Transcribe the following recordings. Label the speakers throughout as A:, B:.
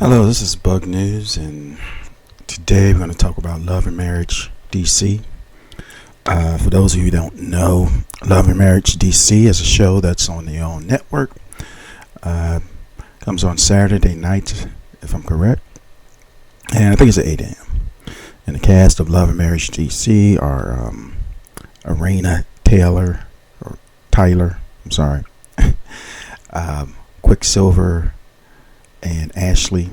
A: Hello, this is Bug News, and today we're going to talk about Love and Marriage DC. For those of you who don't know, Love and Marriage DC is a show that's on the OWN network. Comes on Saturday nights, if I'm correct, and I think it's at 8 a.m. And the cast of Love and Marriage DC are Arena Taylor, or Tyler, I'm sorry, Quicksilver, and Ashley,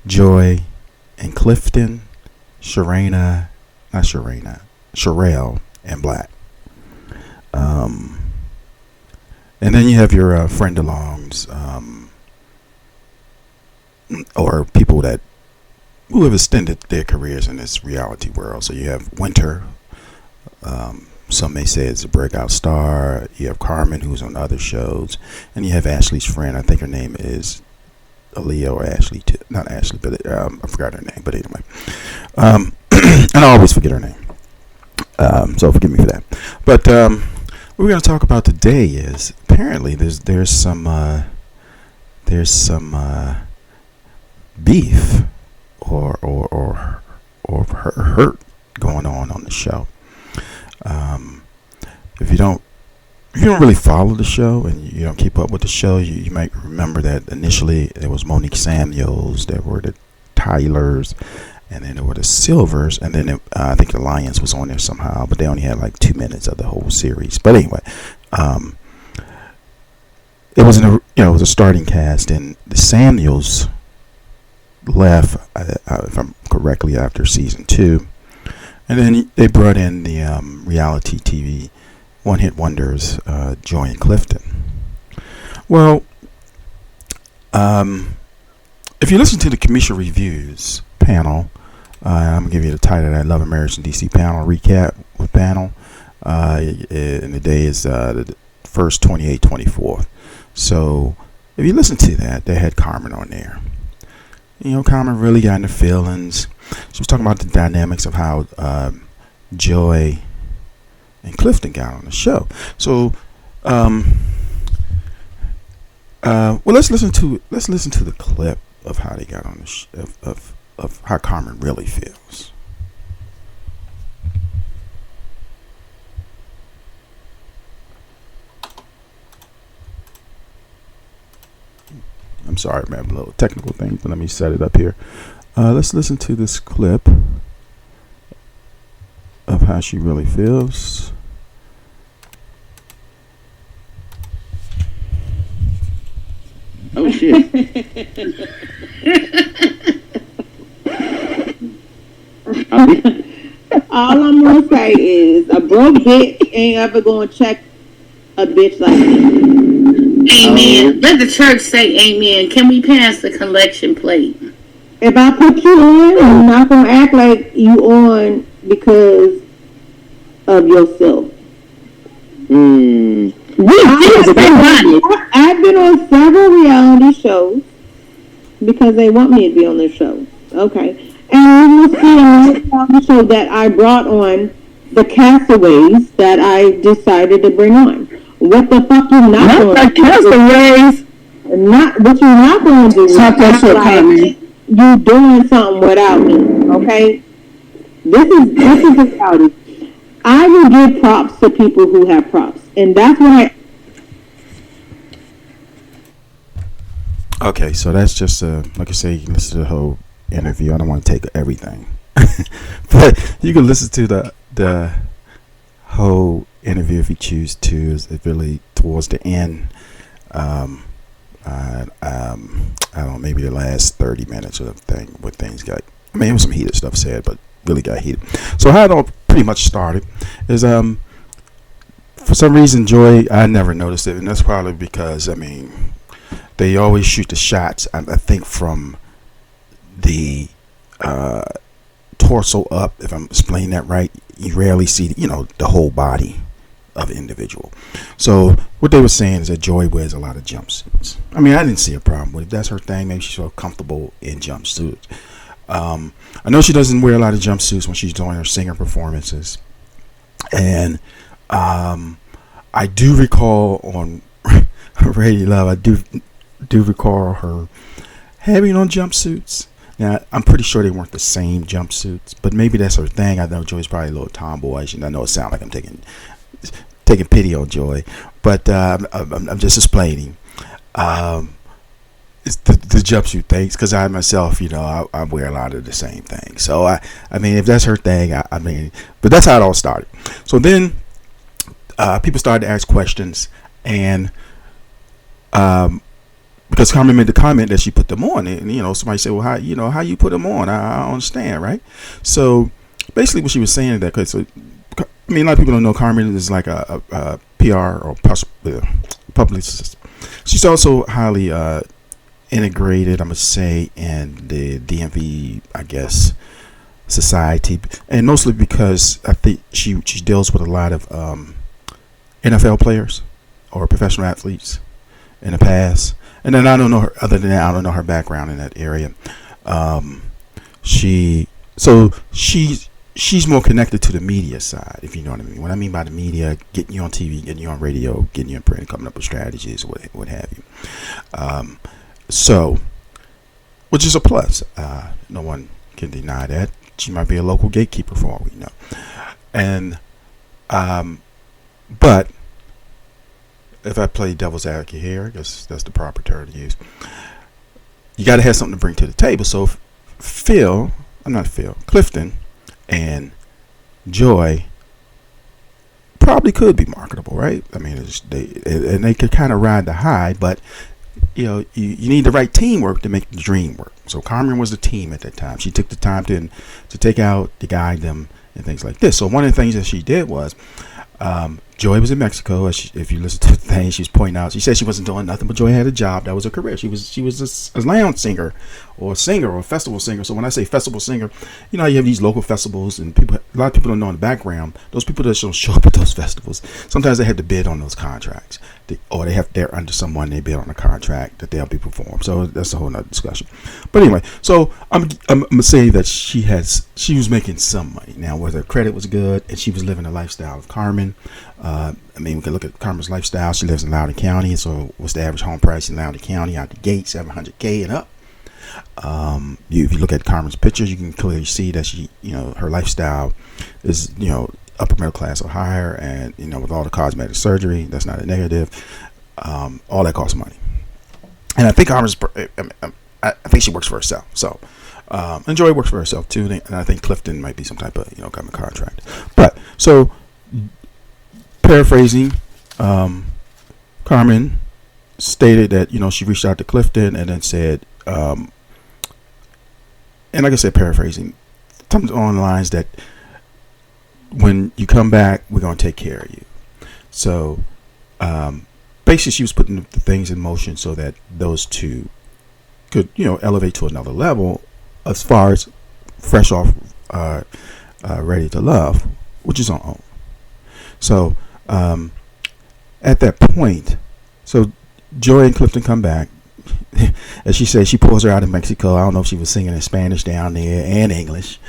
A: Joi and Clifton, Sharrell, and Black. And then you have your friend-alongs, or people who have extended their careers in this reality world. So you have Winter, some may say it's a breakout star. You have Carmen, who's on other shows, and you have Ashley's friend. I think her name is Aaliyah or Ashley too. Not Ashley, but I forgot her name. But anyway, and I always forget her name, so forgive me for that. But what we're going to talk about today is apparently there's some beef or hurt going on the show. If you don't really follow the show and you don't keep up with the show, you might remember that initially there was Monique Samuels, there were the Tylers, and then there were the Silvers, and then I think the Lions was on there somehow, but they only had like 2 minutes of the whole series. But anyway, it was it was a starting cast, and the Samuels left, if I'm correctly, after season 2. And then they brought in the reality TV one-hit wonders, Joi and Clifton. Well, if you listen to the Commissioner Reviews panel, I'm going to give you the title of that Love and Marriage in DC panel recap with panel. And the day is the 1st, 28th, 24th. So if you listen to that, they had Carmen on there. Carmen really got into feelings. She was talking about the dynamics of how Joi and Clifton got on the show. So, let's listen to the clip of how they got on the of how Carmen really feels. I'm sorry, man, a little technical thing, but let me set it up here. Let's listen to this clip of how she really feels.
B: Oh shit.
C: All I'm gonna say is a broke bitch ain't ever gonna check a bitch like that.
B: Amen. Let the church say amen. Can we pass the collection plate?
C: If I put you on, I'm not gonna act like you on because of yourself. I've been on several reality shows because they want me to be on their show. Okay. And you will see on the reality show that I brought on the castaways that I decided to bring on. What the fuck you not going to do? Castaways? What you not going to do is like you doing something without me. Okay? This is the reality. I will give props to people who have props. And that's what
A: Okay, so that's just like I say, you can listen to the whole interview. I don't want to take everything, but you can listen to the whole interview if you choose to. It's really towards the end. I don't know, maybe the last 30 minutes of the thing where things got. I mean, it was some heated stuff said, but really got heated. So how it all pretty much started is for some reason Joi, I never noticed it, and that's probably because they always shoot the shots, I think, from the torso up. If I'm explaining that right, you rarely see the whole body of the individual. So what they were saying is that Joi wears a lot of jumpsuits. I didn't see a problem with it. That's her thing. Maybe she's so comfortable in jumpsuits. I know she doesn't wear a lot of jumpsuits when she's doing her singer performances, and I do recall on Radio Love, I do recall her having on jumpsuits. Now, I'm pretty sure they weren't the same jumpsuits, but maybe that's her thing. I know Joy's probably a little tomboyish, and I know it sounds like I'm taking pity on Joy, but I'm just explaining. It's the jumpsuit things, because I myself, I wear a lot of the same things. So I mean, if that's her thing, I mean, but that's how it all started. So then people started to ask questions, and because Carmen made the comment that she put them on, and somebody said, well, how you put them on? I don't understand, right? So basically, what she was saying is that, so I mean, a lot of people don't know Carmen is like a PR or publicist. She's also highly integrated, I'm gonna say, in the DMV, I guess, society, and mostly because I think she deals with a lot of NFL players or professional athletes in the past. And then I don't know her. Other than that, I don't know her background in that area. She's more connected to the media side, if you know what I mean. What I mean by the media, getting you on TV, getting you on radio, getting you in print, coming up with strategies, what have you. So, which is a plus. No one can deny that. She might be a local gatekeeper for all we know. And, but if I play devil's advocate here, I guess that's the proper term to use. You got to have something to bring to the table. So Clifton and Joi probably could be marketable, right? I mean, they could kind of ride the high, but you need the right teamwork to make the dream work. So Carmen was the team at that time. She took the time to take out, to guide them, and things like this. So one of the things that she did was, Joi was in Mexico. If you listen to the thing, she was pointing out. She said she wasn't doing nothing, but Joi had a job. That was her career. She was a lounge singer, or a festival singer. So when I say festival singer, you have these local festivals, and a lot of people don't know in the background. Those people that don't show up at those festivals, sometimes they have to bid on those contracts, they're under someone. They bid on a contract that they'll be performed. So that's a whole nother discussion. But anyway, so I'm gonna say that she was making some money. Now, whether her credit was good and she was living the lifestyle of Carmen. I mean, we can look at Carmen's lifestyle. She lives in Loudoun County, so what's the average home price in Loudoun County out the gate? $700K and up. If you look at Carmen's pictures, you can clearly see that she, her lifestyle is, upper middle class or higher, and with all the cosmetic surgery, that's not a negative. All that costs money, and I think I think she works for herself. So, and Joi works for herself too, and I think Clifton might be some type of government contract. But so, paraphrasing, Carmen stated that she reached out to Clifton and then said, and like I said, paraphrasing, something on the lines that when you come back, we're going to take care of you. So basically, she was putting the things in motion so that those two could elevate to another level as far as fresh off Ready to Love, which is on OWN. So at that point, so Joi and Clifton come back. As she said, she pulls her out in Mexico. I don't know if she was singing in Spanish down there and English,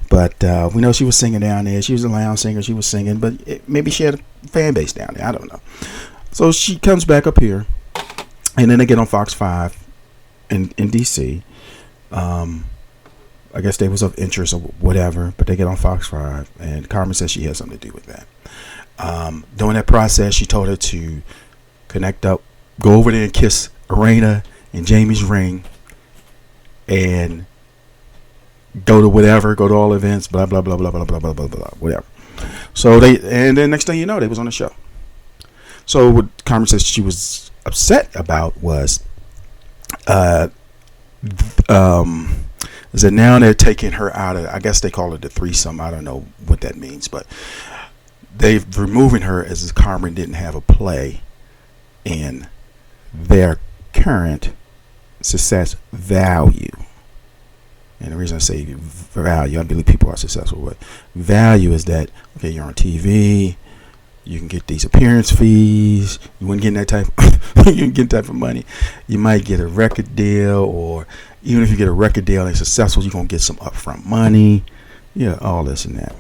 A: but we know she was singing down there. She was a lounge singer. She was singing, but maybe she had a fan base down there. I don't know. So she comes back up here, and then they get on Fox 5 in DC. I guess they was of interest or whatever, but they get on Fox 5, and Carmen says she had something to do with that. During that process, she told her to connect up, go over there and kiss Arena and Jamie's ring, and go to all events, blah blah blah blah blah blah blah blah blah, whatever. So and then next thing you know, they was on the show. So what Carmen says she was upset about was, is that now they're taking her out of, I guess they call it the threesome. I don't know what that means, but they've removing her as if Carmen didn't have a play in their current success value. And the reason I say value, I believe people are successful with value, is that, okay, you're on TV, you can get these appearance fees, you wouldn't get that type you can get that type of money. You might get a record deal, or even if you get a record deal and it's successful, you're gonna get some upfront money, all this and that.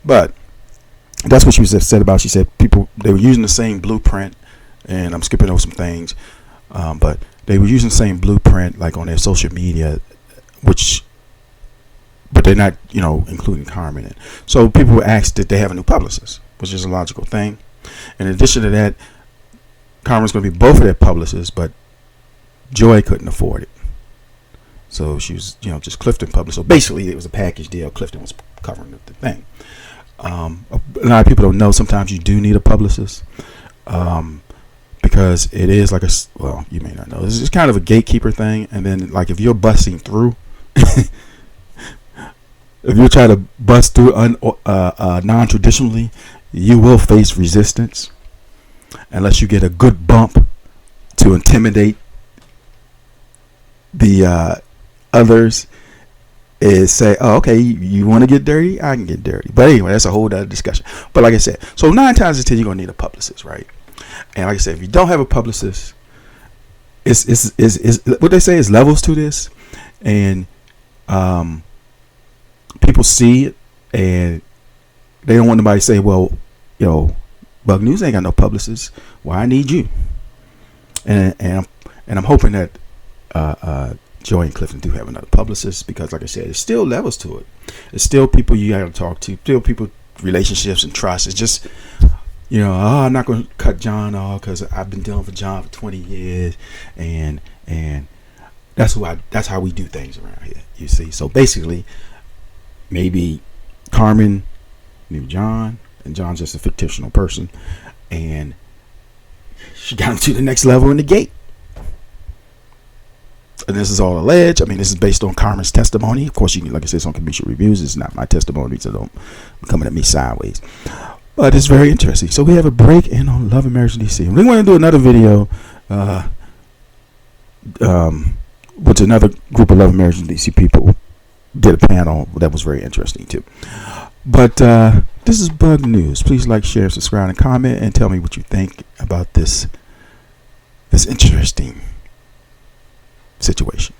A: But that's what she was upset about. She said they were using the same blueprint, and I'm skipping over some things, but they were using the same blueprint like on their social media, but they're not, including Carmen in. So people were asked, did they have a new publicist, which is a logical thing. In addition to that, Carmen's going to be both of their publicists, but Joi couldn't afford it. So she was, just Clifton published. So basically, it was a package deal. Clifton was covering the thing. A lot of people don't know. Sometimes you do need a publicist, because it is like you may not know. It's just kind of a gatekeeper thing. And then, like, if you're busting through, if you try to bust through non-traditionally, you will face resistance unless you get a good bump to intimidate the others. Is say, oh, okay, you want to get dirty? I can get dirty. But anyway, that's a whole other discussion. But like I said, so 9 times out of 10, you're going to need a publicist, right? And like I said, if you don't have a publicist, it's what they say is levels to this. And people see it, and they don't want nobody to say, well, Bug News ain't got no publicist. Well, I need you. And I'm hoping that Joi and Clifton do have another publicist, because like I said, there's still levels to it. It's still people you got to talk to, still people, relationships and trust. It's just, I'm not going to cut John off because I've been dealing with John for 20 years, and that's how we do things around here, you see. So basically, maybe Carmen knew John, and John's just a fictional person, and she got him to the next level in the gate. And this is all alleged. I mean, this is based on Carmen's testimony. Of course, you can, like I said, it's on Commission Reviews. It's not my testimony, so don't be coming at me sideways. But it's very interesting. So we have a break in on Love and Marriage in DC. We want to do another video with another group of Love and Marriage in DC people. Did a panel that was very interesting too. But this is Bug News. Please like, share, subscribe, and comment, and tell me what you think about this interesting situation.